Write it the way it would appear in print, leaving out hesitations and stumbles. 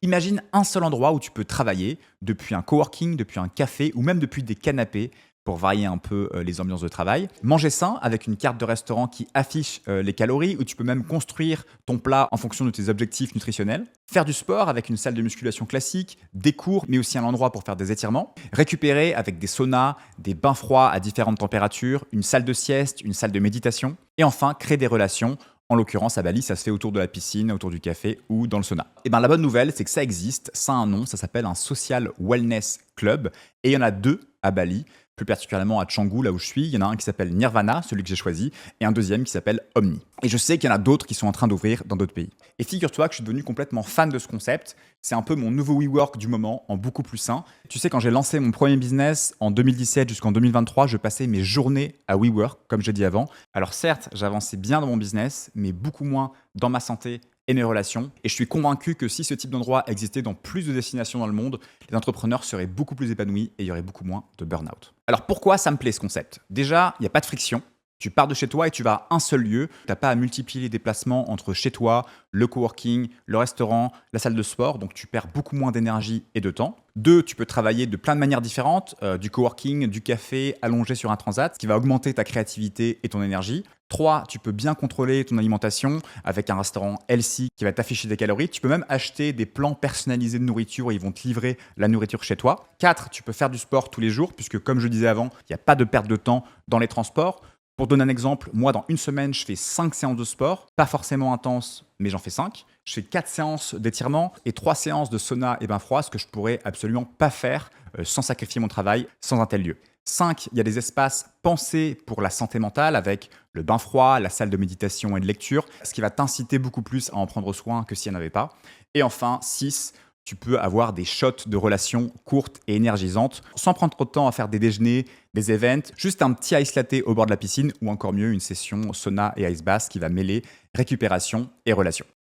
Imagine un seul endroit où tu peux travailler, depuis un coworking, depuis un café ou même depuis des canapés pour varier un peu les ambiances de travail. Manger sain avec une carte de restaurant qui affiche les calories, où tu peux même construire ton plat en fonction de tes objectifs nutritionnels. Faire du sport avec une salle de musculation classique, des cours, mais aussi un endroit pour faire des étirements. Récupérer avec des saunas, des bains froids à différentes températures, une salle de sieste, une salle de méditation. Et enfin, créer des relations. En l'occurrence, à Bali, ça se fait autour de la piscine, autour du café ou dans le sauna. Et bien la bonne nouvelle, c'est que ça existe, ça a un nom, ça s'appelle un Social Wellness Club. Et il y en a deux à Bali, plus particulièrement à Canggu, là où je suis. Il y en a un qui s'appelle Nirvana, celui que j'ai choisi, et un deuxième qui s'appelle Omni. Et je sais qu'il y en a d'autres qui sont en train d'ouvrir dans d'autres pays. Et figure-toi que je suis devenu complètement fan de ce concept. C'est un peu mon nouveau WeWork du moment, en beaucoup plus sain. Tu sais, quand j'ai lancé mon premier business en 2017 jusqu'en 2023, je passais mes journées à WeWork, comme j'ai dit avant. Alors certes, j'avançais bien dans mon business, mais beaucoup moins dans ma santé et mes relations. Et je suis convaincu que si ce type d'endroit existait dans plus de destinations dans le monde, les entrepreneurs seraient beaucoup plus épanouis et il y aurait beaucoup moins de burn-out. Alors pourquoi ça me plaît ce concept? Déjà, il n'y a pas de friction. Tu pars de chez toi et tu vas à un seul lieu. Tu n'as pas à multiplier les déplacements entre chez toi, le coworking, le restaurant, la salle de sport. Donc tu perds beaucoup moins d'énergie et de temps. Deux, tu peux travailler de plein de manières différentes, du coworking, du café, allongé sur un transat, ce qui va augmenter ta créativité et ton énergie. 3, tu peux bien contrôler ton alimentation avec un restaurant healthy qui va t'afficher des calories. Tu peux même acheter des plans personnalisés de nourriture et ils vont te livrer la nourriture chez toi. 4, tu peux faire du sport tous les jours puisque comme je disais avant, il n'y a pas de perte de temps dans les transports. Pour donner un exemple, moi, dans une semaine, je fais 5 séances de sport, pas forcément intenses, mais j'en fais 5. Je fais 4 séances d'étirement et 3 séances de sauna et bain froid, ce que je pourrais absolument pas faire sans sacrifier mon travail, sans un tel lieu. 5, il y a des espaces pensés pour la santé mentale avec le bain froid, la salle de méditation et de lecture, ce qui va t'inciter beaucoup plus à en prendre soin que s'il n'y en avait pas. Et enfin, 6, tu peux avoir des shots de relations courtes et énergisantes sans prendre trop de temps à faire des déjeuners, des events, juste un petit ice latte au bord de la piscine ou encore mieux une session sauna et ice bath qui va mêler récupération et relations.